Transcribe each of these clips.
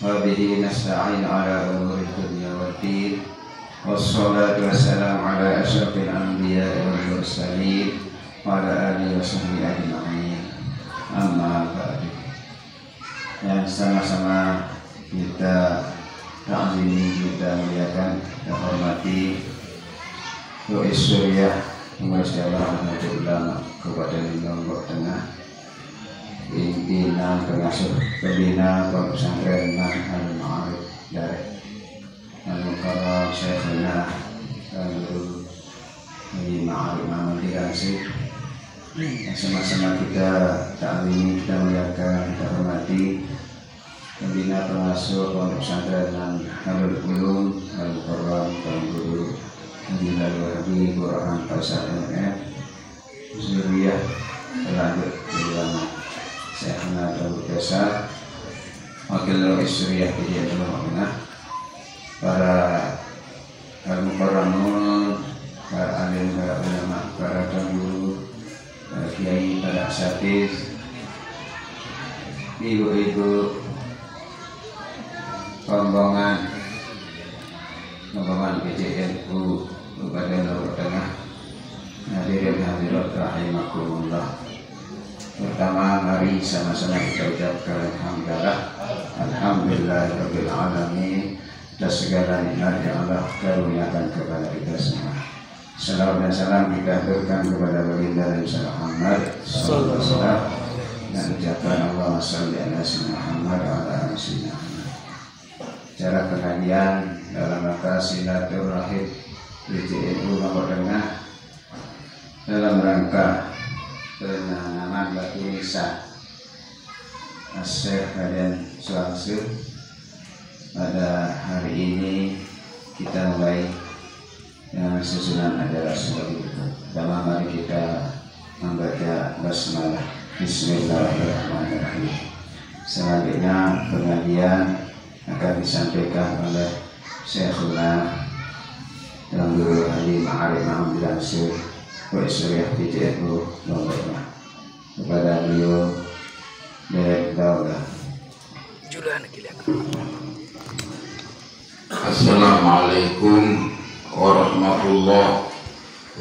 وبه نستعين على أمور الدنيا والدين والصلاة والسلام على أشرف الأنبياء والمرسلين وعلى آله وصحبه أجمعين. Amma ba'du. Yang sama-sama kita ta'zimi, kita muliakan dan hormati Doi Suriah Masyaallah Nahdlatul Ulama Kabupaten Lombok Tengah, pimpinan pengasuh pembina Pondok Pesantren Manhajul Ma'arif dari Al-Mukarram Syekhuna Al-Guru Haji Ma'arif Muhammad Ansip. Yang sama-sama kita ta'zimi, kita muliakan, kita hormati pembina pengasuh Pondok Pesantren Manhajul Ulum Al-Mukarram Al-Guru Haji Al-Wahabi Qur'an Pasar MF Suriah Terlanjut Ulama Syekhuna Daud Desa Wakil Doi Suriah Kejadian Ulama, para al-mukarramun, para alim, para ulama, para guru, para kiai, para asatidz, ibu-ibu, rombongan PJNU Kabupaten Lombok Tengah, hadirin hadirat rahimakumullah. Pertama, mari sama-sama kita ucapkan Alhamdulillahirabbil alamin atas segala nikmat yang Allah karuniakan kepada kita semua. Salawat dan salam kita aturkan kepada baginda Nabi Muhammad sallallahu alaihi wasallam dan ucapan Allahumma shalli ala sayyidina Muhammad wa ala ali sayyidina Muhammad. Cara pengajian dalam rangka silaturahim PJNU Lombok Tengah dalam rangka penanaman batu nisan Syekh Raden Suwangsu. Pada hari ini kita mulai dengan susunan acara sebagai berikut. Pertama, mari kita membaca basmalah. Bismillahirrahmanirrahim. Selanjutnya pengajian akan disampaikan oleh Syekhuna Yang Guru Haji Ma'arif Muhammad Ansip Doi Suriah PJNU Lombok Tengah. Kepada beliau Daulah. Assalamualaikum warahmatullahi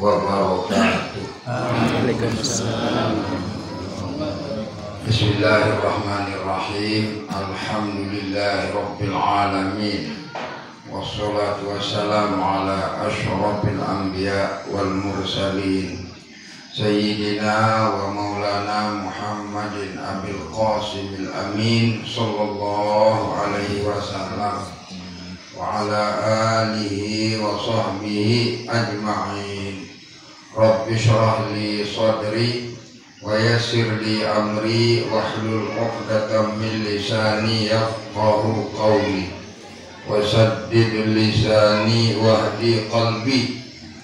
wabarakatuh. Waalaikumsalam. Bismillahirrahmanirrahim. Alhamdulillahirabbil alamin. Wassalatu wassalamu ala asyrafil anbiya wal mursalin. Sayyidina wa maulana Muhammadin Abil Qasimil Amin sallallahu alaihi wasallam wa ala alihi wa sahbihi ajma'in. Rabbi shrah li sadri wa yassir li amri wahlul 'uqdatam min lisani yafqahu qawli wa saddid lisani wahdi qalbi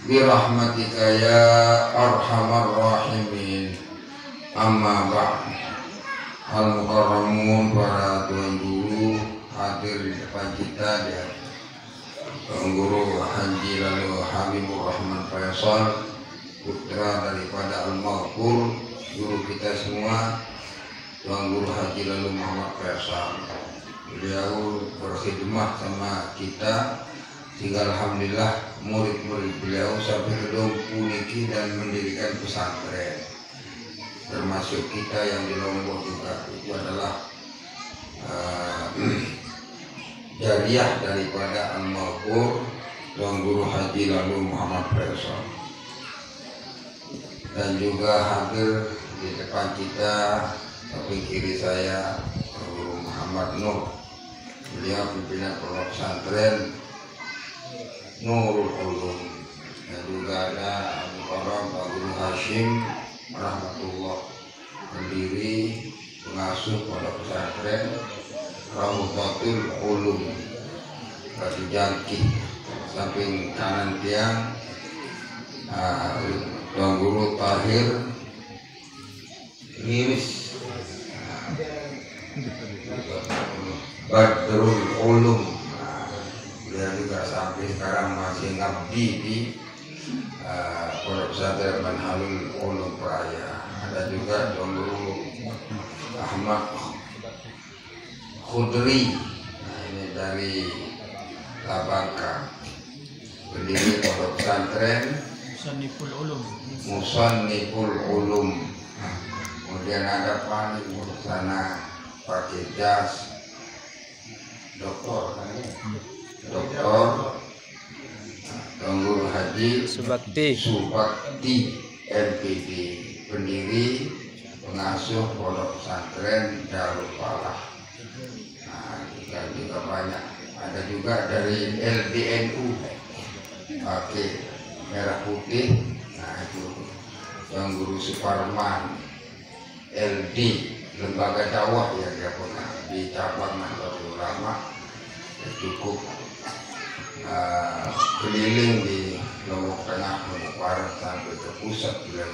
birahmatika ya arhamar rahimin. Amma ba'd. Al-mukarramun, para tuan guru hadir di depan kita, ya, Tuan Guru Haji Lalu Habibur Rahman Faisal, putra daripada Al-Maghfur, guru kita semua, Tuan Guru Haji Lalu Muhammad Faisal. Beliau berkhidmat sama kita sehingga alhamdulillah murid-murid beliau sampai ke puniki dan mendirikan pesantren. Termasuk kita yang di Lombok juga, itu adalah jariah daripada Al-Maghfur Tuan Guru Haji Lalu Muhammad Faisal. Dan juga hadir di depan kita samping kiri saya Tuan Guru Muhammad Nur, beliau pimpinan pondok pesantren Nurul Ulum. Dan juga ada Al-Mukarram Pak Guru Hashim rahmatullah, pendiri pengasuh pondok pesantren Rawdatul Ulum Batu Jangkih. Samping kanan tiang Tuan Guru Tahir Riris Badrul Ulum. Beliau juga sampai sekarang masih ngabdi di Pondok Pesantren Manhajul Ulum Praya. Ada juga Tuan Guru Ahmad Khudri dari Labangka, pendiri pondok pesantren Musanniful Ulum. Kemudian ada Pak di sana pakai jas, doktor Tuan Guru Haji Subakti LPD, pendiri pengasuh pondok pesantren Darul Falah. Nah, juga banyak. Ada juga dari LDNU pakai merah putih. Nah, itu Tuan Guru Suparman LD, lembaga dakwah yang dia pernah di cabang Nahdlatul Ulama, cukup keliling di Lombok Tengah, Lombok Barat sampai ke pusat. Beliau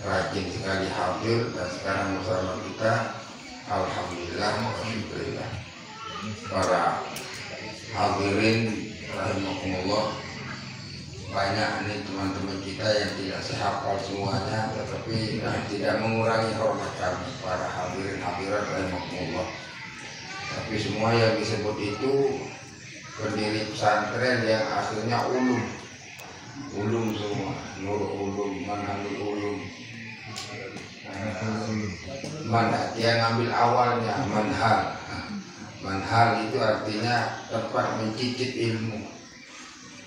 rajin sekali hadir dan sekarang bersama kita. Alhamdulillah, alhamdulillah. Para hadirin rahimakumullah, banyak nih teman-teman kita yang tidak sehafal semuanya, tetapi tidak mengurangi hormat kami para hadirin hadirat rahimakumullah. Tapi semua yang disebut itu pendiri pesantren yang aslinya ulum semua, Nur Ulum, Manhalul Ulum. Dia ngambil awalnya manhal itu artinya tempat mencicip ilmu.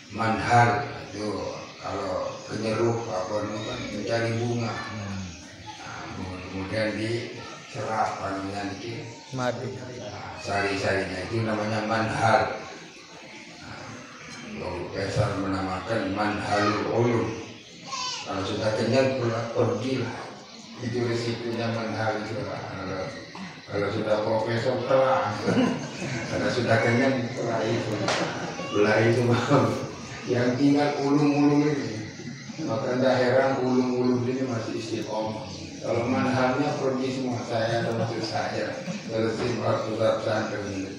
Manhal itu kalau penyeruh apa kan mencari bunga. Kemudian diserap namanya madu. Sari-sarinya itu namanya manhal. Profesor menamakan Manhalul Ulum. Kalau sudah kenyang pergilah. Itu risikonya manhal itu. Kalau sudah profesor telah. Kalau sudah kenyang belah itu yang tinggal ulum-ulum ini. Maka tidak heran ulum-ulum ini masih istiqomah. Kalau manhalnya pergi semua, saya termasuk saya. Terus tetap pesantren ini.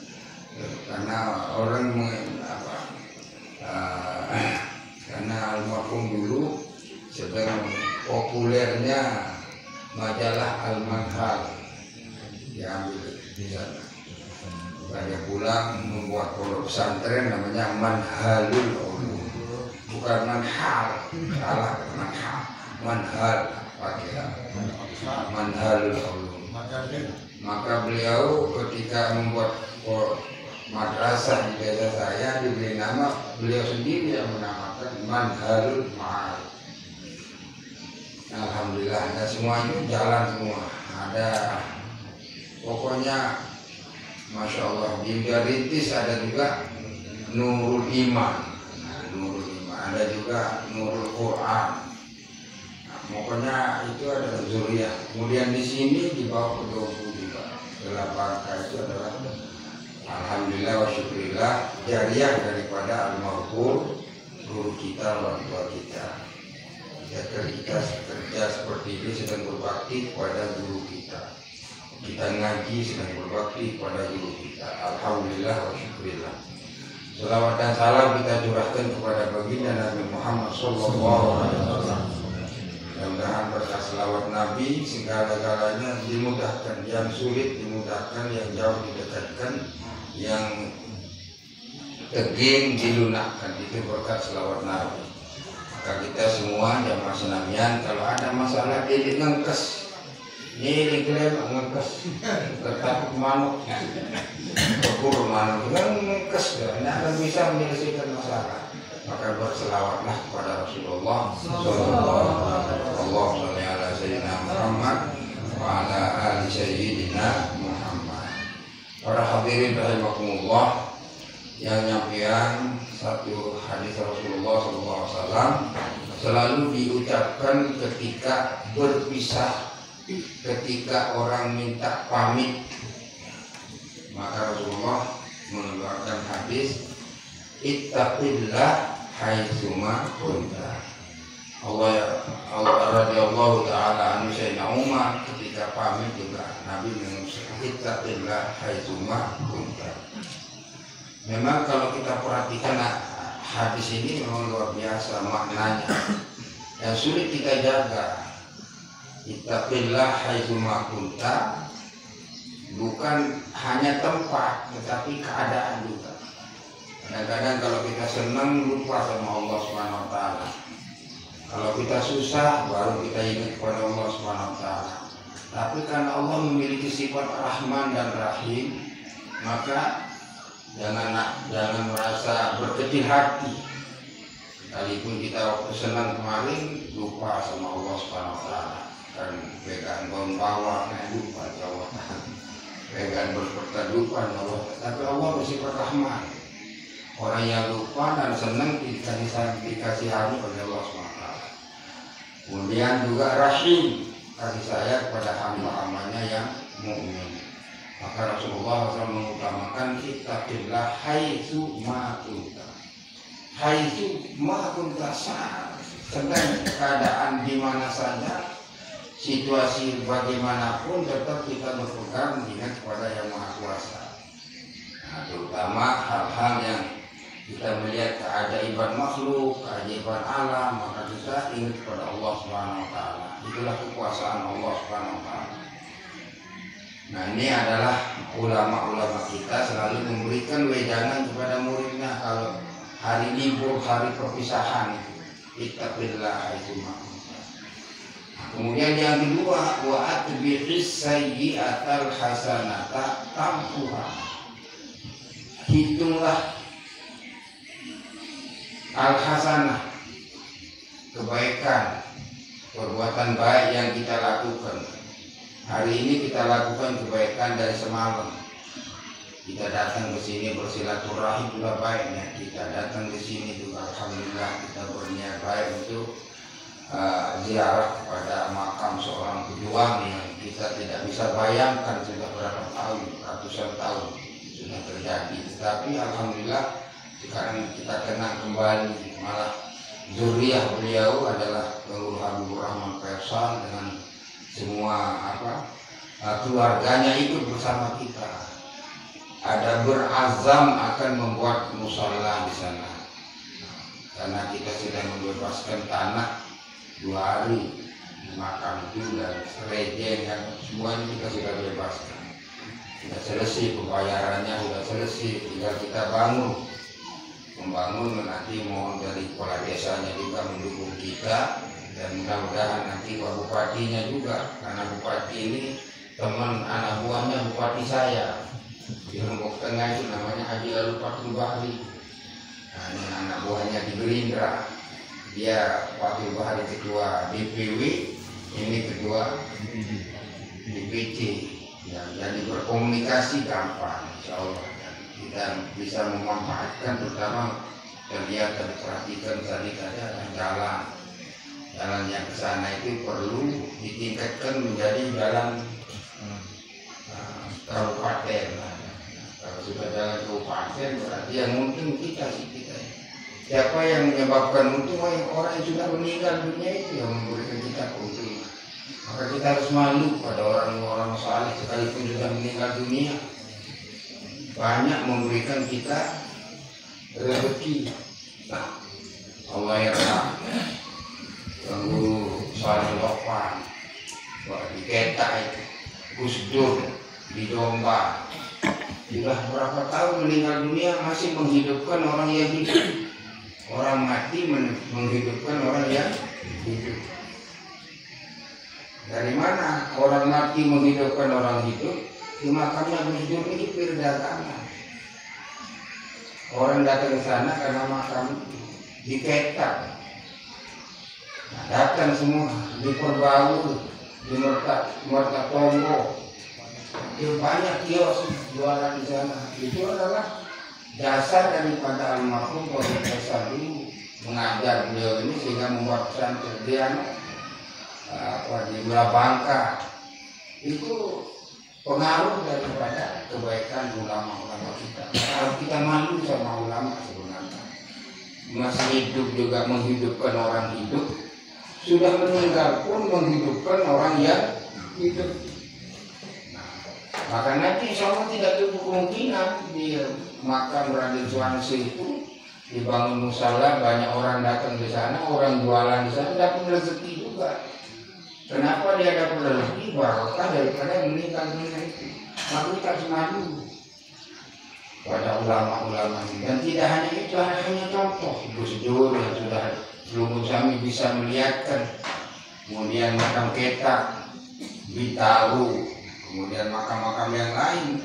Karena orang karena almarhum dulu sedang populernya majalah Al-Manhal diambil di sana. Dia pulang membuat pondok pesantren namanya Manhalul Ulum, bukan Manhal, salah Manhal pakai Manhalul Ulum. Maka beliau ketika membuat madrasah di desa saya diberi nama, beliau sendiri yang menamakan Manhalul Ma'arif. Alhamdulillah, dan semuanya jalan semua. Ada pokoknya Masya Allah, di Rintis ada juga Nurul Iman. Ada juga Nurul Quran. Pokoknya itu ada zuriyah. Kemudian di sini di bawah Pedoku juga Labangka itu adalah alhamdulillah wa syukurillah jariah daripada almarhum guru kita, orang tua kita. Kita kerja seperti ini sedang berbakti kepada guru kita. Kita ngaji sedang berbakti kepada guru kita. Alhamdulillah wa syukurillah. Salawat dan salam kita curahkan kepada baginda Nabi Muhammad SAW. Mudah-mudahan berkah selawat Nabi segala-galanya dimudahkan, yang sulit dimudahkan, yang jauh didekatkan, yang teging dilunakkan. Itu berkat selawat Nabi. Maka kita semua jamaah senamian kalau ada masalah ini ngengkes, ini klaim ngengkes, tetap manuk, bekur manuk, ngengkes, tidak akan bisa menyelesaikan masalah. Maka berselawatlah kepada Rasulullah Sallallahu Alaihi Wasallam Muhammad wa ala ali Sayyidina Muhammad. Para hadirin rahimakumullah, yang nyampian satu hadis Rasulullah SAW selalu diucapkan ketika berpisah, ketika orang minta pamit. Maka Rasulullah mengeluarkan hadis, ittaqillah haitsuma kunta. Allah radhiyallahu taala anhu Sayyidina Umar ketika pamit juga Nabi mengucapkan ittaqillah haitsuma kunta. Memang kalau kita perhatikan hadis ini memang luar biasa maknanya yang sulit kita jaga. Ittaqillah haitsuma kunta bukan hanya tempat, tetapi keadaan juga. Kadang-kadang kalau kita senang lupa sama Allah Subhanahu wa taala. Kalau kita susah baru kita ingat kepada Allah Subhanahu wa taala. Tapi karena Allah memiliki sifat Rahman dan Rahim, maka jangan merasa berkecil hati. Sekalipun kita waktu senang kemarin lupa sama Allah Subhanahu wa taala. Dan pegang bawa lupa Allah Taala. Pegang berperta lupa Allah. Tapi Allah bersifat Rahman. Orang yang lupa dan senang dikasihani oleh Allah SWT. Kemudian juga Rahim, kasih sayang kepada hamba-hambanya yang mukmin. Maka Rasulullah SAW mengutamakan ittaqillah haitsu ma kunta. Haitsu ma kunta, sedang keadaan di mana saja, situasi bagaimanapun, tetap kita berpegang ingat kepada Yang Maha Kuasa. Nah, terutama hal-hal yang kita melihat keajaiban makhluk, keajaiban alam, maka kita ingat kepada Allah Subhanahu wa taala. Itulah kekuasaan Allah Subhanahu wa taala. Nah, ini adalah ulama-ulama kita selalu memberikan wejangan kepada muridnya kalau hari libur, hari perpisahan itu, ittaqillah haitsu ma kunta. Kemudian yang kedua, wa atbi'is sayyi'atal hasanata tamhuha. Hitunglah al-hasanah, kebaikan, perbuatan baik yang kita lakukan. Hari ini kita lakukan kebaikan dari semalam. Kita datang ke sini bersilaturahim juga baiknya. Kita datang ke sini juga alhamdulillah kita berniat baik untuk ziarah kepada makam seorang pejuang yang kita tidak bisa bayangkan sudah berapa tahun, ratusan tahun sudah terjadi. Tetapi alhamdulillah sekarang kita kenang kembali, malah zuriyah beliau adalah Guru Habibur Rahman Faisal dengan semua keluarganya ikut bersama kita. Ada berazam akan membuat musala di sana, karena kita sudah membebaskan tanah 2 hari di makam itu dan rejeng dan semuanya kita sudah bebaskan. Sudah selesai pembayarannya, sudah selesai, tinggal kita membangun. Nanti mohon dari kepala desanya juga mendukung kita, dan mudah-mudahan nanti Pak Bupatinya juga, karena Bupati ini teman anak buahnya Bupati saya di Lombok Tengah, itu namanya Haji Lalu Fatul Bahri. Nah, ini anak buahnya di Gerindra, dia Fatul Bahri ketua DPW, ini ketua DPC. Ya, jadi berkomunikasi gampang, insya Allah. Kita bisa memanfaatkan, terutama terlihat dan diperhatikan tadi ada jalan yang ke sana itu perlu ditingkatkan menjadi jalan kabupaten. Kalau sudah jalan kabupaten berarti yang untung kita. Siapa yang menyebabkan untung? Orang yang sudah meninggal dunia itu yang memberikan kita keuntungan. Maka kita harus malu pada orang-orang saleh sekalipun sudah meninggal dunia. Banyak memberikan kita rezeki. Nah, Allah yarham Guru Saleh Lokman, di Ketak itu, Gus Dur di Domba, sudah berapa tahun meninggal dunia masih menghidupkan orang yang hidup. Orang mati menghidupkan orang yang hidup. Dari mana orang mati menghidupkan orang hidup? Di makamnya Gus Dur ini perdagangan. Orang datang ke sana karena makam di Ketak. Nah, datang semua di Perbaul, di Mertatombo. Itu banyak kios jualan di sana. Itu adalah jasa daripada almarhum Prof. Faisal dulu mengajar beliau ini sehingga membuat pesantren di Mula Bangka. Itu pengaruh daripada kebaikan ulama-ulama kita. Kalau kita malu sama ulama sebenarnya, masih hidup juga menghidupkan orang hidup, sudah meninggal pun menghidupkan orang yang hidup. Nah, maka nanti insya Allah tidak ada kemungkinan di makam Raden Swansea itu dibangun musala, banyak orang datang di sana, orang jualan di sana, dapat rezeki juga. Kenapa dia dapat rezeki? Barokah daripada meninggal dunia itu. Maka kita harus maju pada ulama-ulama ini. Dan tidak hanya itu, hanya contoh Gus Dur yang sudah Lubuk Sami bisa melihatkan, kemudian makam Ketak, Bitaru, kemudian makam-makam yang lain,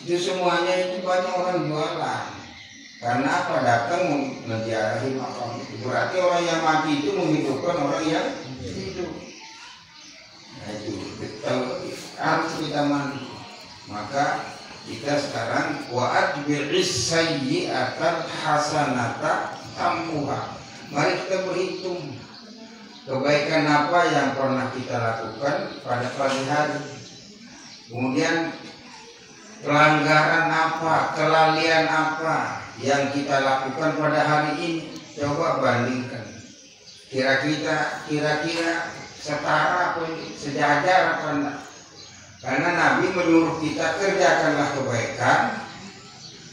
itu semuanya itu banyak orang jualan. Karena apa? Datang menziarahi makam itu. Berarti orang yang mati itu menghidupkan orang yang hidup. Nah itu harus kita mandi. Maka kita sekarang wa'atbi'is sayyi'atal hasanata tamhuha. Mari kita berhitung kebaikan apa yang pernah kita lakukan pada pagi hari. Kemudian pelanggaran apa, kelalaian apa yang kita lakukan pada hari ini. Coba bandingkan. Kira-kira setara apa, sejajar apa enggak? Karena Nabi menyuruh kita kerjakanlah kebaikan.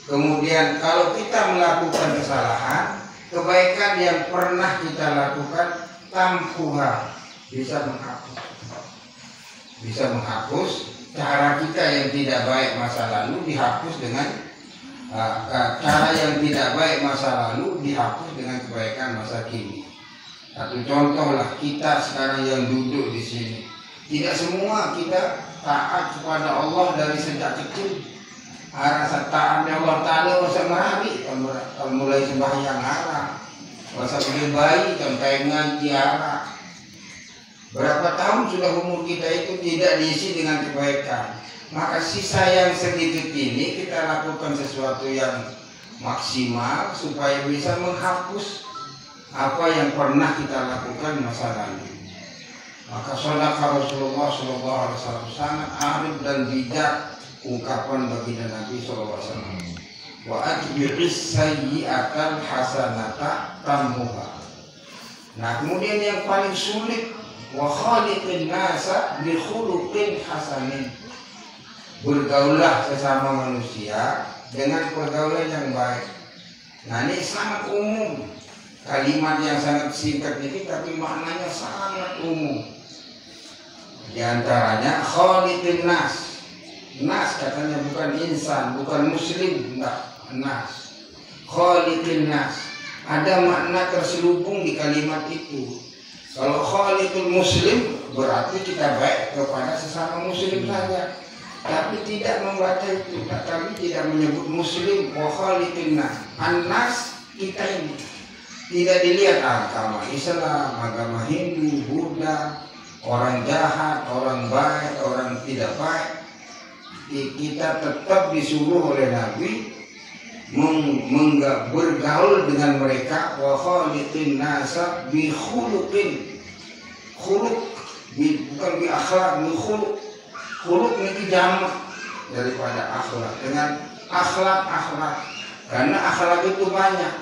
Kemudian kalau kita melakukan kesalahan, kebaikan yang pernah kita lakukan tampuha, bisa menghapus cara kita yang tidak baik masa lalu, dihapus dengan cara yang tidak baik masa lalu dihapus dengan kebaikan masa kini. Satu contoh lah, kita sekarang yang duduk di sini, tidak semua kita taat kepada Allah dari sejak kecil. Rasa taatnya Allah Ta'ala masa hari, kalau mulai sembahyang arah, masa udah bayi, sampai ngaji arah. Berapa tahun sudah umur kita itu tidak diisi dengan kebaikan. Maka sisa yang sedikit ini kita lakukan sesuatu yang maksimal supaya bisa menghapus apa yang pernah kita lakukan masa lalu. Maka shadaqah Rasulullah SAW sangat arif dan bijak ungkapan baginda Nabi SAW. Wa atbi'is sayyi'atal hasanata tamhuha. Nah kemudian yang paling sulit, wa khaliqin nasa bi khuluqin hasanin. Bergaulah sesama manusia dengan pergaulan yang baik. Nah ini sangat umum, kalimat yang sangat singkat ini tapi maknanya sangat umum. Di antaranya khaliqin nas. Nas katanya bukan insan, bukan muslim, enggak, nas. Khaliqin nas. Ada makna terselubung di kalimat itu. Kalau khaliqul muslim berarti kita baik kepada sesama muslim saja. Tapi tidak membaca itu, kami tidak menyebut muslim wa khaliqin nas. An-nas kita ini tidak dilihat agama Islam, agama Hindu, Buddha, orang jahat, orang baik, orang tidak baik. Kita tetap disuruh oleh Nabi bergaul dengan mereka. Wa khaliqin nasa bi khuluqin. Khuluq bukan bi akhlak, bi khuluq. Khuluq ini jamak daripada akhlak, dengan akhlak. Karena akhlak itu banyak.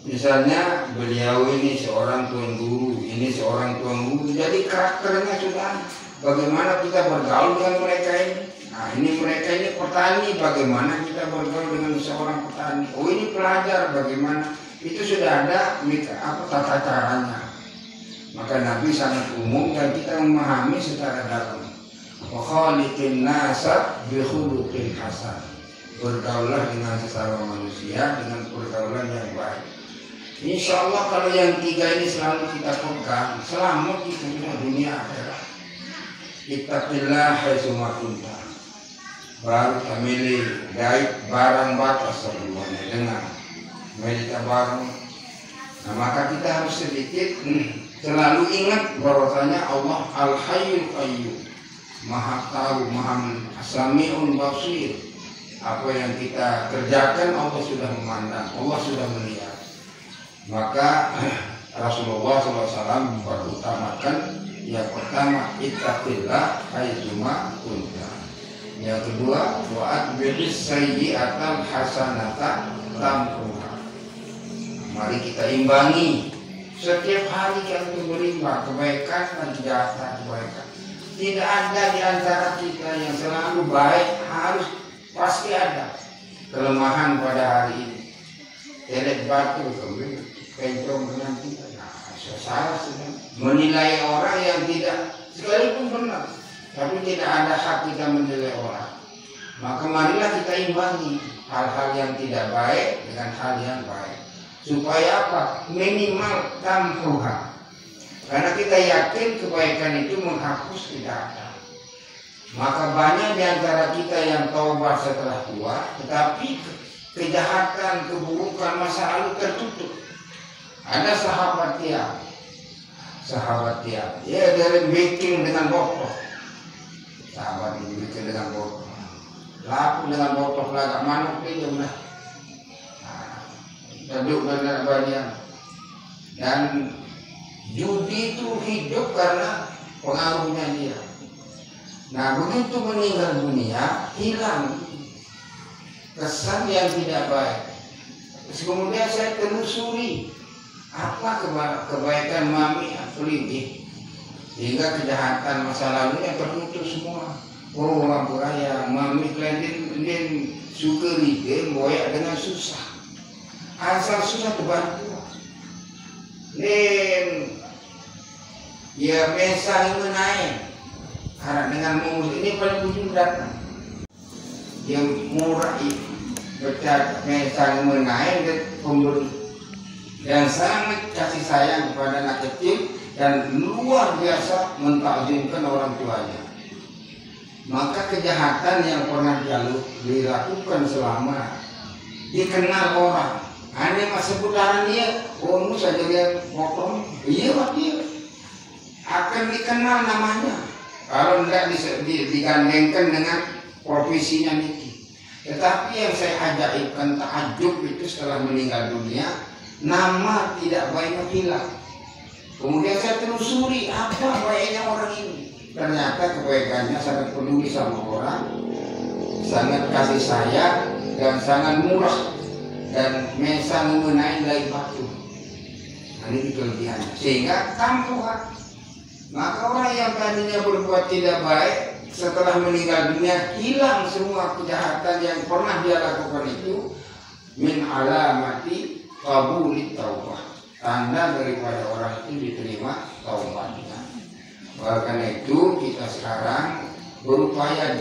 Misalnya beliau ini seorang tuan guru, ini seorang tuan guru, jadi karakternya sudah bagaimana kita bergaul dengan mereka ini. Nah ini mereka ini petani, bagaimana kita bergaul dengan seorang petani. Oh ini pelajar, bagaimana, itu sudah ada tata caranya. Maka Nabi sangat umum dan kita memahami secara dalam. Wa khaliqin nasa bi khuluqin hasan. Bergaulah dengan sesama manusia dengan pergaulan yang baik. Insya Allah kalau yang tiga ini selalu kita pegang, selamat kita sudah dunia akhirat. Ittaqillah haitsuma kunta. Baru kami gaib barang batas semuanya dengan mereka barang. Nah maka kita harus sedikit selalu ingat bahwasanya Allah Al-Hayyul Qayyum, Maha tahu, Maha Sami'un Basir. Apa yang kita kerjakan Allah sudah memandang, Allah sudah melihat. Maka Rasulullah SAW berutamakan yang pertama ittaqillah haitsuma kunta. Yang kedua wa atbi'is sayyi'atal hasanata tamhuha. Mari kita imbangi setiap hari yang berimbang kebaikan dan kebaikan. Tidak ada di antara kita yang selalu baik, harus pasti ada kelemahan pada hari ini. Telet batu kencong dengan kita, nah, salah sudah menilai orang yang tidak sekalipun benar, tapi tidak ada hak kita menilai orang. Maka marilah kita imbangi hal-hal yang tidak baik dengan hal yang baik. Supaya apa? Minimal tamhuha. Karena kita yakin kebaikan itu menghapus kejahatan. Maka banyak di antara kita yang taubat setelah tua, tetapi kejahatan, keburukan masa lalu tertutup. Ada sahabat Tiang, dia dari bikin dengan botol. Sahabat ini bikin dengan botol, laku dengan botol lagak manuk dia udah. Duduk dengan bagian. Dan judi itu hidup karena pengaruhnya dia. Nah, begitu meninggal dunia, hilang kesan yang tidak baik. Terus kemudian saya telusuri apa kebaikan mami Afridi, hingga kejahatan masa lalunya tertutup semua. Oh, ampuraya mami kalian suka ride boyak dengan susah. Asal susah terbantu. Dan ya mesang menaik. Karena dengan mengurus ini paling ujung datang. Yang murah itu bercat mesang menaik dan pemberi. Dan sangat kasih sayang kepada anak kecil dan luar biasa mentakzimkan orang tuanya. Maka kejahatan yang pernah dilakukan selama dikenal orang. Ane mas seputaran dia, oh saja dia potong, iya pak dia akan dikenal namanya. Kalau tidak digandengkan dengan profesinya Niki. Tetapi yang saya ajaibkan takjub itu setelah meninggal dunia, nama tidak baiknya hilang. Kemudian saya telusuri apa baiknya orang ini. Ternyata kebaikannya sangat peduli sama orang, sangat kasih sayang dan sangat murah. Dan mesang mengenai dari batu. Nah, ini kelebihannya. Sehingga tampuhan. Maka orang yang tadinya berbuat tidak baik setelah meninggal dunia hilang semua kejahatan yang pernah dia lakukan itu. Min alamati qabulit taubah. Tanda daripada orang itu diterima taubatnya. Karena itu kita sekarang berupaya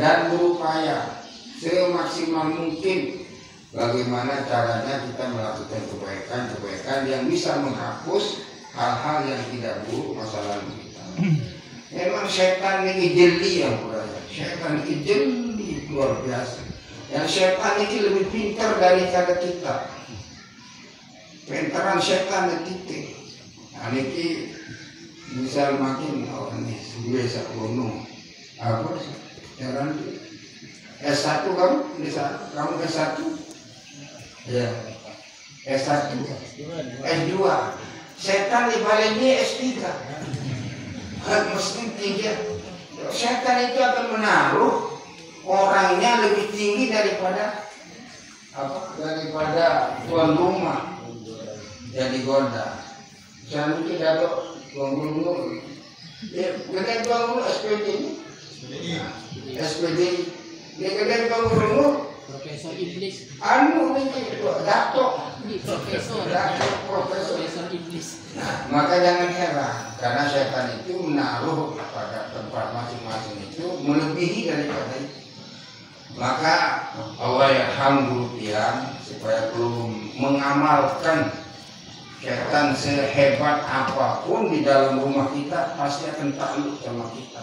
semaksimal mungkin. Bagaimana caranya kita melakukan kebaikan yang bisa menghapus hal-hal yang tidak buruk masa lalu kita. Memang setan ini jeli yang berada. Setan ini jeli luar biasa. Yang setan ini lebih pintar daripada kita. Pintaran setan itu. Nah, ini bisa makin orang ini biasa gunung. Apa? Jalan S1 kamu S1. Ya, S1, S2, setan di baliknya S3, mesti tinggi. Setan itu akan menaruh orangnya lebih tinggi daripada tuan rumah, jadi goda. Jangan mungkin dapat tuan rumah. Ya, gede tuan rumah SPD, dia gede tuan rumah. Profesor Iblis. Dato. Profesor Iblis. Nah, maka jangan heran karena setan itu menaruh pada tempat masing-masing itu melebihi daripada itu. Maka Allah yarhamdulillah supaya belum mengamalkan setan sehebat apapun di dalam rumah kita pasti akan takluk sama kita.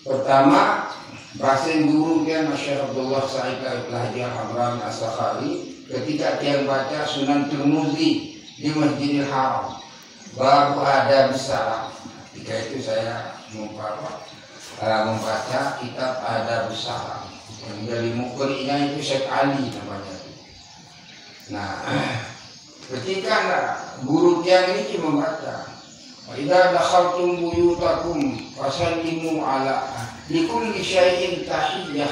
Pertama, bahasa guru dia Masya Abdullah Sa'id Al-Lahdi Al-Hamran As-Sakhari ketika dia baca Sunan Tirmidzi di Masjidil Haram bab adab salam. Ketika itu saya membaca kitab adab salam yang dari mukrinya itu Syekh Ali namanya. Nah, ketika guru dia ini membaca idza dakhaltum buyutakum fasallimu ala likulli syai'in tahiyyah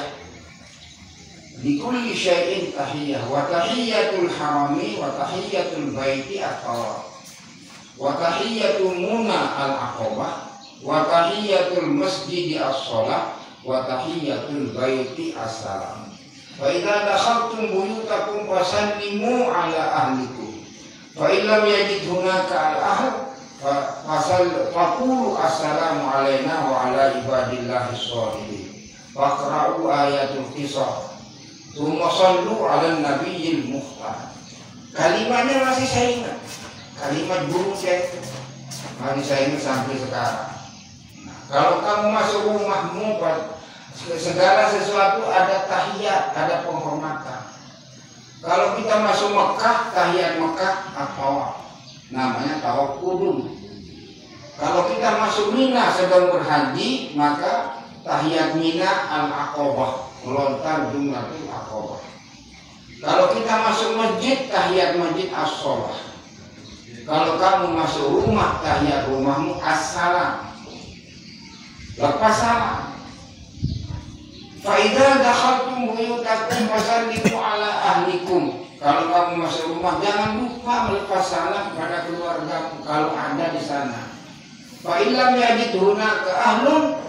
wa tahiyyatul harami wa tahiyyatul baiti at-tawaf wa tahiyyatul muna al-aqabah wa tahiyyatul masjidi as-shalah wa tahiyyatul baiti as-salam fa idza dakhaltum buyutakum fasallimu ala ahlikum fa illam yajid hunaka al-ahl Faqulu assalamu alaina wa ala ibadillahi sholihin. Faqra'u ayatul qisas. Tsumma sallu ala nabiyil mukhtar. Kalimatnya masih saya ingat. Kalimat guru saya itu masih saya ingat sampai sekarang. Nah, kalau kamu masuk rumahmu, segala sesuatu ada tahiyat, ada penghormatan. Kalau kita masuk Mekah, tahiyat Mekah apa? Namanya tawaf kudum. Kalau kita masuk Mina sedang berhaji, maka tahiyat Mina al-Aqabah, melontar jumlatul Aqabah. Kalau kita masuk masjid, tahiyat masjid as-sholah. Kalau kamu masuk rumah, tahiyat rumahmu as-salam. Lepas salam. Fa idza dakhaltum buyutakum fasallimu ala ahlikum. Kalau kamu masuk rumah, jangan lupa melepas salam pada keluargamu kalau ada di sana. Fa illam yajid hunaka ahlun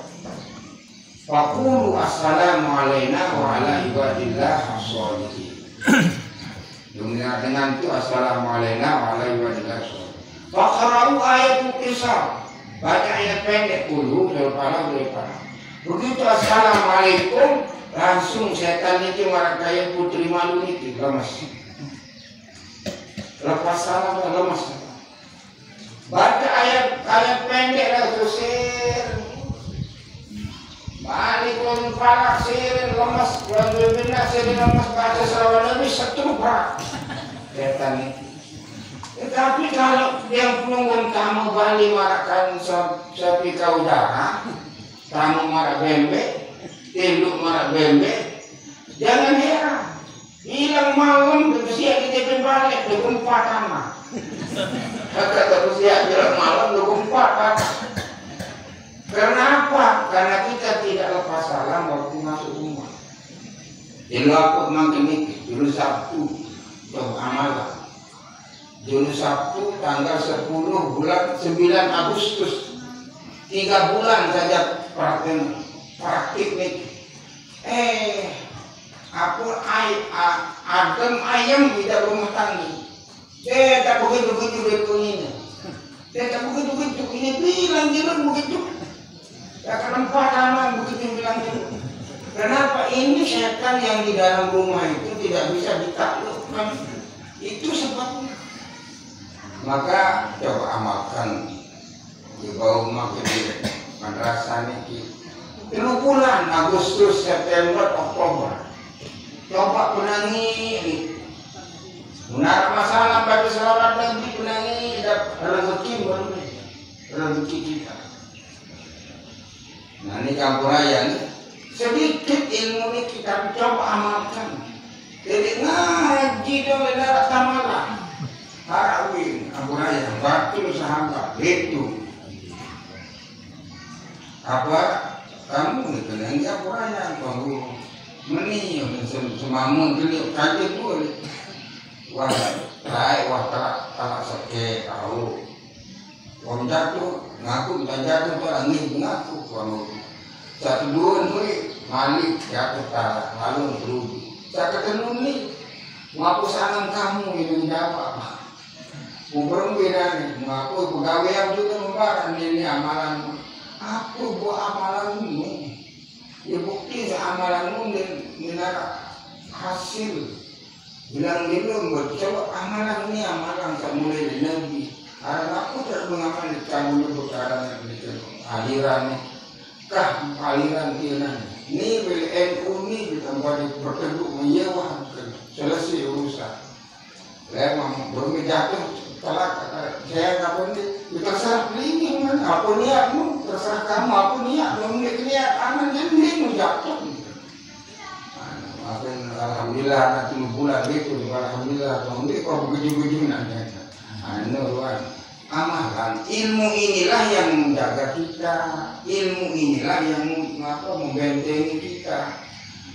faqulu assalamu alaina wa ala ibadillah as-sholihin. Dengan itu assalamu alaina wa ala ibadillah as-sholihin. Faqra'u ayatul qisas. Baca ayat pendek dulu, berpala. Begitu assalamualaikum, langsung setan itu marah kayak putri malu itu lemas. Lepas salam lemas. Baca ayat pendek lalu sir. Malikun falak sir lemas. Lalu bina sir lemas baca selawat lebih setubrak. Setan itu. Tetapi kalau yang penunggun tamu Bali marakan sapi kau darah, tamu marah bembe, tinduk marah bembe, jangan heran. Hilang malam, bersiap di tepi balik, bergempa tanah. Kata bersiap hilang malam, bergempa tanah. Kenapa? Karena kita tidak lepas salam waktu masuk rumah. Dilapuk makin dikit, dulu Sabtu, coba amalan. Dulu Sabtu tanggal 10 bulan 9 Agustus 3 bulan saja praktik nih. Adem ayam tidak rumah tangga. Tak begitu ini. Tak begitu ini bilang begitu. Tak kenapa tanam begitu bilang gitu. Kenapa ini setan yang di dalam rumah itu tidak bisa ditaklukkan? Itu sebabnya. Maka coba amalkan di bawah makin madrasah ini 3 bulan Agustus, September, Oktober. Coba penangi benar masalah baca selawat Nabi penangi rezeki kita. Nah ini campur raya nih. Sedikit ilmu ini kita coba amalkan. Jadi ngaji dong darah tamalah. Harawin, Abu Raya, batu sahabat, itu. Apa? Kamu nih kenang Abu Raya, kamu meniup, semamun keliuk kaget boleh. Wah, tak sakit tahu. Kamu jatuh, ngaku dan jatuh tu angin ngaku kamu. Satu dua ni malik jatuh tak lalu berubi. Saya ketemu ni, ngaku sangat kamu yang menjawab. Umur beda, ngaku pegawai juga membarang ini amalan. Aku buat amalanmu, ya bukti amalanmu menara hasil. Bilang dulu buat coba amalan ini amalan tak mulai dari Nabi. Karena aku tidak mengamalkan kamu perkara yang aliran, aliran tiran. Ini NU ini ditambah di perkeduk menyewa selesai urusan. Memang belum jatuh. Kalau saya ngapun terserah beli mana, apa niatmu, terserah kamu apa niatmu, niat aman jadi jatuh. Alhamdulillah nanti bulan itu, alhamdulillah, alhamdulillah kau begitu nanti. Amalan ilmu inilah yang menjaga kita, ilmu inilah yang membentengi kita.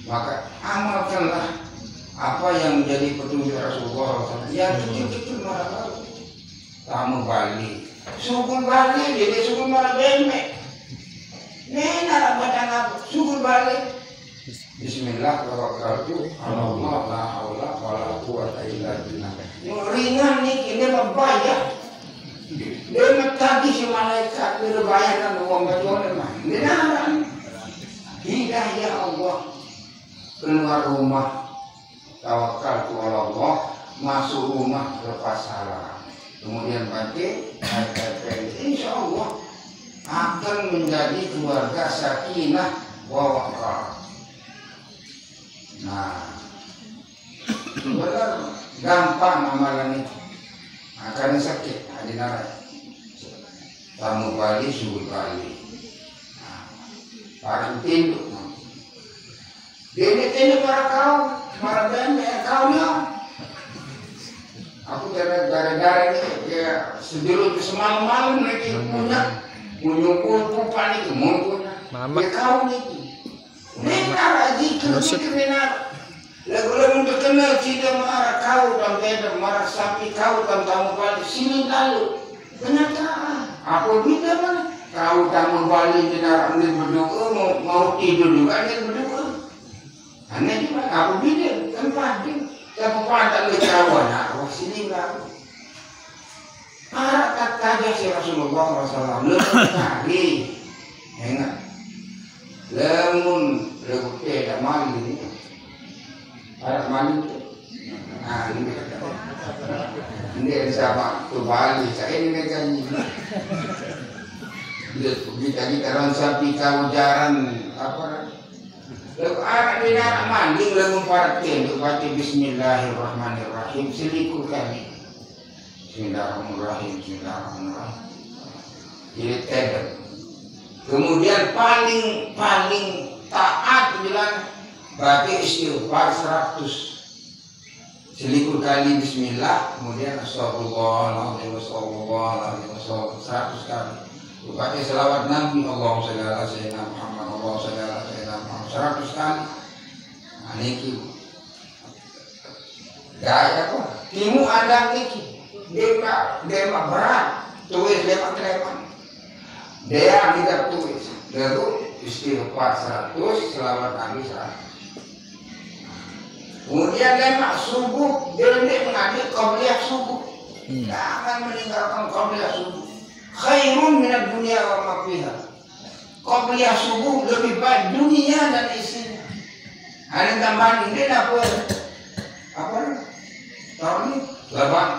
Maka amalkanlah apa yang menjadi petunjuk Rasulullah. Ya kecil-kecil marah. Kamu Bali, suku Bali, jadi suku marah beme. Nena badan apa? Suku Bali. Bismillah, tawakkaltu ala Allah, la haula wala quwwata illa billah. Ringan nih, ini membayar. Dia mentagi si malaikat dia bayaran uang bajuan mah. Dia naran. Hidayah Allah keluar rumah tawakal kepada Allah, masuk rumah lepas salam. Kemudian pakai ayat-ayat insya Allah akan menjadi keluarga sakinah wa waqar. Nah, benar gampang amalan itu. Akan sakit hadi narai. Tamu Bali subuh Bali. Parang tinduk. Dia para kaum, para benda kaumnya. Aku gara-gara ini ya sebelum semalam lagi punya kumpul itu mau punya. Ya kaum itu. Benar aja zikir benar. Lagu-lagu terkenal tidak marah kau dan beda marah sapi kau dan tamu Bali sini lalu. Kenyataan. Apa beda mana? Kau tamu Bali benar ambil berdoa mau tidur juga ambil berdoa. Aneh juga. Apa beda? Kan padi. Siapa pantat berkawan? Wah sini lalu. Marah kata si Rasulullah SAW. Lepas kali. Ingat. Lemun lepas tidak mandi. Ada mandi tu. Nah ini sama tu Bali. Saya ini kan kita orang sapi kau jaran apa? Lalu anak dia nak mandi lalu para tenduk baca Bismillahirrahmanirrahim selikul kami. Bismillahirrahmanirrahim. Bismillahirrahmanirrahim. Jadi tenduk. Kemudian paling taat bilang baca istighfar 100 selikul kali bismillah, kemudian astagfirullahaladzim 100 kali. Baca selawat Nabi Allahumma shalli ala sayyidina Muhammad Allahumma shalli ala sayyidina Muhammad 100 kali. Nah niki gaya kok timu ada niki dia berat tulis lewat telepon dia tidak tulis lalu istighfar 100 selawat Nabi 100. Kemudian lemak subuh, dia mengambil qabliyah subuh. Jangan meninggalkan qabliyah subuh. Khairun minad dunia wa ma fiha. Qabliyah subuh lebih baik dunia dan isinya. Ada tambahan ini apa? Tahu ni? Laban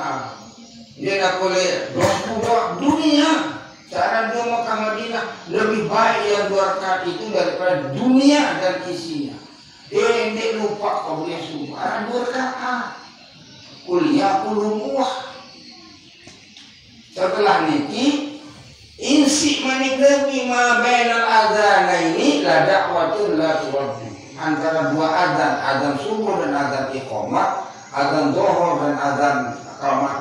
dia nak boleh 20 dunia. Cara dia Makkah Madinah lebih baik yang 2 rakaat itu daripada dunia dan isinya. Dia lupa qabliyah subuh. Ada 2 rakaat. Kuliah kulumuah. Setelah niki insi manik nabi ma bainal adzanaini la da'watun la turaddu. Antara 2 azan subuh dan azan iqamah, azan zuhur dan azan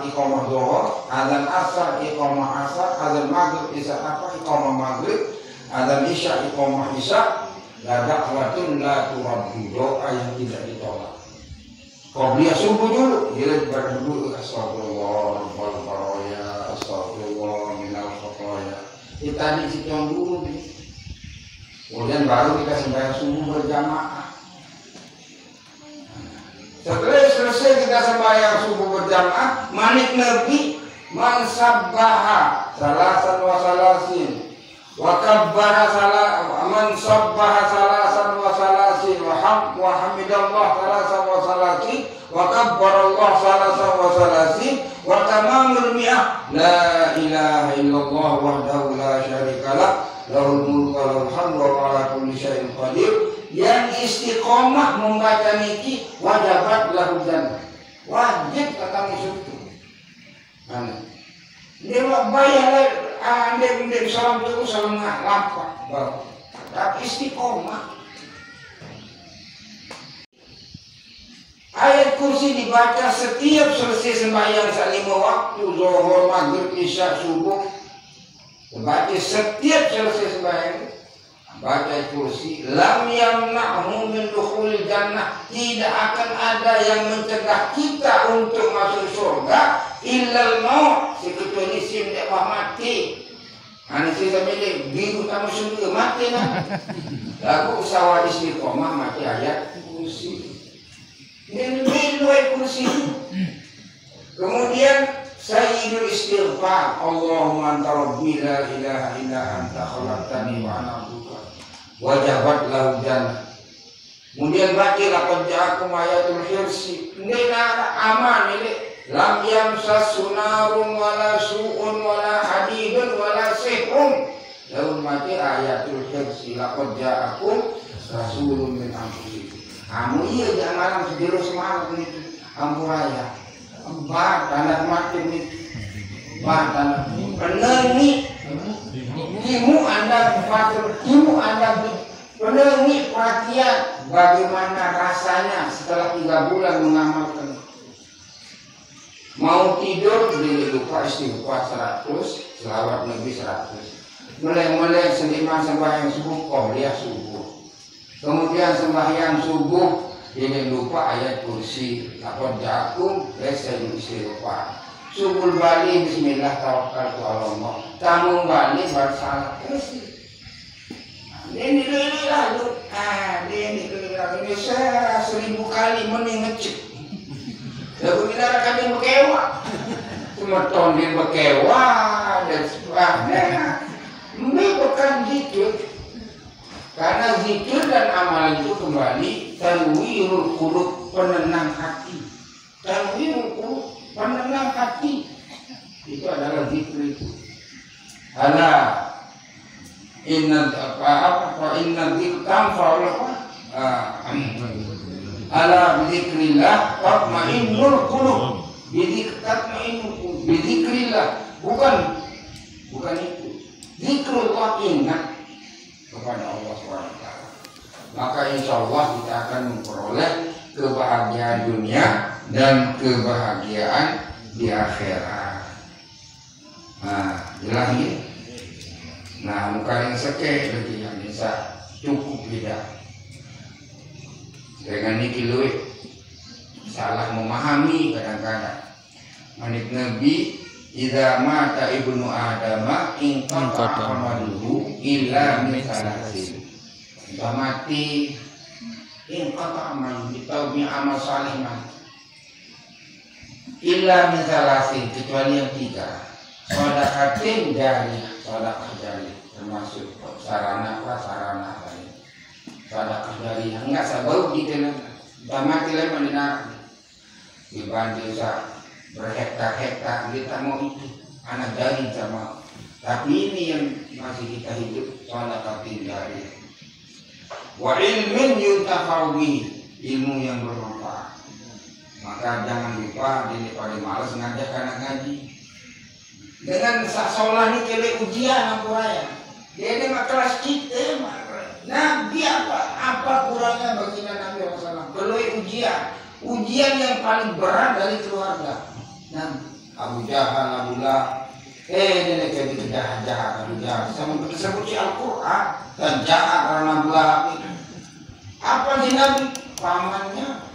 iqamah zuhur, azan asar iqamah asar, azan maghrib iqamah maghrib, azan isya iqamah isya. La da'watun la turaddu, doa yang tidak ditolak. Qabliyah subuh dulu, dia berduduk astagfirullah rabbal baraya, astagfirullah minal khataya. Kita di situ dulu nih. Kemudian baru kita sembahyang subuh berjamaah. Setelah selesai kita sembahyang subuh berjamaah, manik Nabi man sabbaha salasan wa salasin wa kabbara man sabbaha salasan wa salasin wa hamidallah salasan wa salasin wa kabbarallah salasan wa salasin wa tamamul mi'ah la ilaha illallah wahdahu la syarikalah lahul mulku wa lahul hamdu wa ala kulli syai'in qadir. Yang istiqomah membaca niki wajibat lahu jannah, wajib kata musuh. Mana dia bayar anda salam itu salam lampak baru tapi istiqomah. Ayat kursi dibaca setiap selesai sembahyang 5 waktu zuhur, maghrib, isya, subuh. Dibaca setiap selesai sembahyang. Baca kursi lam yamna'hu min dukhulil jannah, tidak akan ada yang mencegah kita untuk masuk surga illal maut, kecuali sim dia mati. Ana sisa mele biru kamu surga mati nah. Lagu usaha istiqomah mati ayat kursi. Ini kursi. Kemudian Sayyidul istighfar, Allahumma anta rabbi la ilaha illa anta khalaqtani wa ana abduka wajabat lahu jannah. Kemudian baca laqad ja'akum ayatul hirsi. Ini aman ini. Lam yamsas sunarun wala su'un wala hadidun wala sihrun. Lalu baca ayatul hirsi. Laqad ja'akum rasulun min anfusikum. Kamu iya jangan malam sejero semalam itu. Ampuraya. Empat anak mati ini. Empat anak. Benar nih. Imu anda fatur. Imu anda benar nih perhatian. Bagaimana rasanya setelah 3 bulan mengamalkan. Mau tidur beli lupa istighfar 100, selawat Nabi 100. Mulai seniman sembahyang subuh, qobliyah subuh. Kemudian sembahyang subuh ini lupa ayat kursi. Laqad ja'akum sayyidul istighfar. Subuh bali bismillah tawakkaltu 'ala Allah. Tamu bali bersalah ini lalu ini saya 1000 kali mending ngecek. Lalu bicara kami bekewa, cuma tondil bekewa dan sebagainya. Ini bukan zikir, karena zikir dan amalan itu kembali tanwirul qulub, penenang hati. Tanwirul qulub, penenang hati. Itu adalah zikir itu. Inna ala bizikrillah tatma'innul qulub. Bizikrillah bukan itu. Zikrullah, ingat kepada Allah SWT. Maka insya Allah kita akan memperoleh kebahagiaan dunia dan kebahagiaan di akhirat. Nah, jelas ini. Nah, muka yang seke lagi yang bisa cukup beda. Dengan niki luwih salah memahami kadang-kadang. Manik Nabi, idza mata ibnu adama in qata amaluhu illa min salasin. Jika mati in qata amaluhu, ditaubi amal saleh mati. Illa min salasin, kecuali yang 3. Sedekatin jariyah, sedekah jariyah, termasuk sarana lain. Sedekah jariyah enggak sabau gitu, udah mati lagi mendengar dibantu berhektar-hektar kita mau itu anak jari sama. Tapi ini yang masih kita hidup, sedekatin jariyah. Wa ilmin yuntafa'u bihi, ilmu yang bermanfaat. Maka jangan lupa ini paling malas ngajak anak ngaji. Dengan sasolah ini kele ujian apa ya? Dia ini kelas kita, Nabi apa kurangnya baginda Nabi SAW? Perlu ujian yang paling berat dari keluarga. Nah, Abu Jahal, Abu Lahab, ini kayak gitu jahat Abu Jahal. Sama disebut si Al-Quran dan jahat karena Abu Lahab itu. Apa sih Nabi? Pamannya.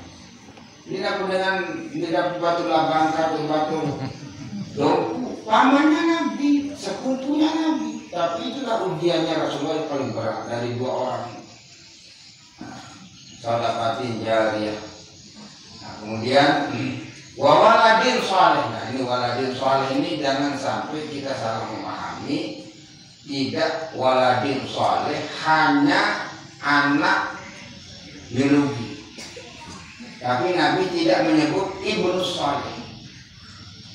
Dia dengan batu labangka, batu dompu. Pamannya Nabi, sekutunya Nabi. Tapi itulah ujiannya Rasulullah yang paling berat dari 2 orang. Sedekatin jariyah. Nah, kemudian waladin saleh. Nah, ini waladin saleh ini jangan sampai kita salah memahami. Tidak waladin saleh hanya anak biologi. Tapi Nabi tidak menyebut ibnu saleh.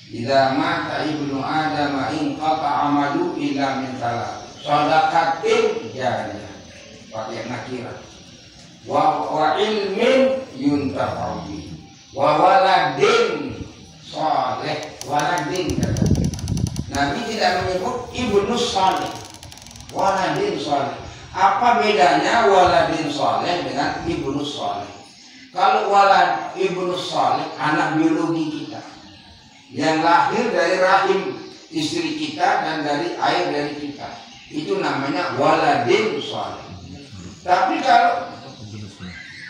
Idza mata ibnu adam in qata amalu illa min salat. Sedekatin jariyah. Pakai nakirah. Wa ilmin yuntafa'u bihi. Wa waladin saleh. Waladin. Nabi tidak menyebut ibnu saleh. Waladin saleh. Apa bedanya waladin saleh dengan ibnu saleh? Kalau walad ibnu saleh anak biologi kita, yang lahir dari rahim istri kita dan dari air dari kita, itu namanya waladin saleh. Tapi kalau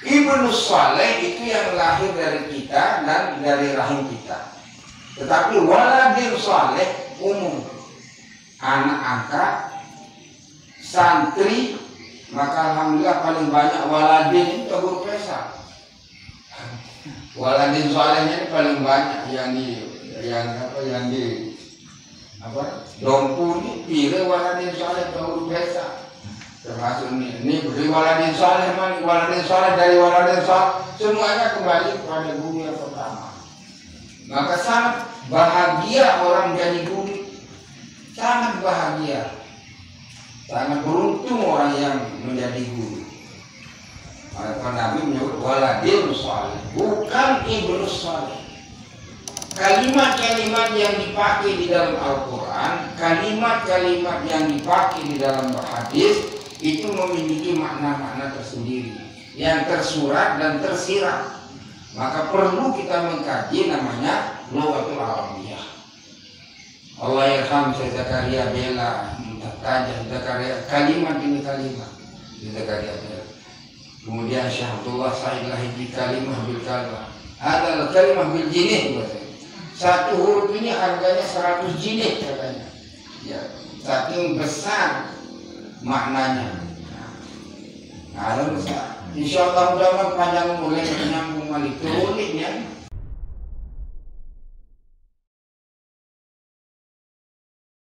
ibnu saleh itu yang lahir dari kita dan dari rahim kita. Tetapi waladin saleh umum, anak angkat, santri, maka alhamdulillah paling banyak waladin itu guru pesa. Waladin salehnya ini paling banyak yang di yang di apa Dompu ini pilih waladin soleh tahu biasa termasuk ini beri waladin soleh man waladin soleh dari waladin soleh semuanya kembali kepada guru yang pertama. Maka sangat bahagia orang jadi guru, sangat bahagia, sangat beruntung orang yang menjadi guru. Maka Nabi menyebut waladin soleh, bukan ibnu soleh. Kalimat-kalimat yang dipakai di dalam Al-Quran, kalimat-kalimat yang dipakai di dalam hadis itu memiliki makna-makna tersendiri yang tersurat dan tersirat. Maka perlu kita mengkaji namanya Lughatul Arabiyah. Allah yarham Syekh Zakaria Bela Muntajah Zakaria kalimat demi kalimat Zakaria Bela. Kemudian Syekh Abdullah Said Lahidi kalimah bil kalimah. Ada kalimah bil jinih. Satu huruf ini harganya 100 jinih katanya. Ya, saking besar maknanya. Nah, besar. Insya Allah mudah-mudahan panjang mulai menyambung balik tulisnya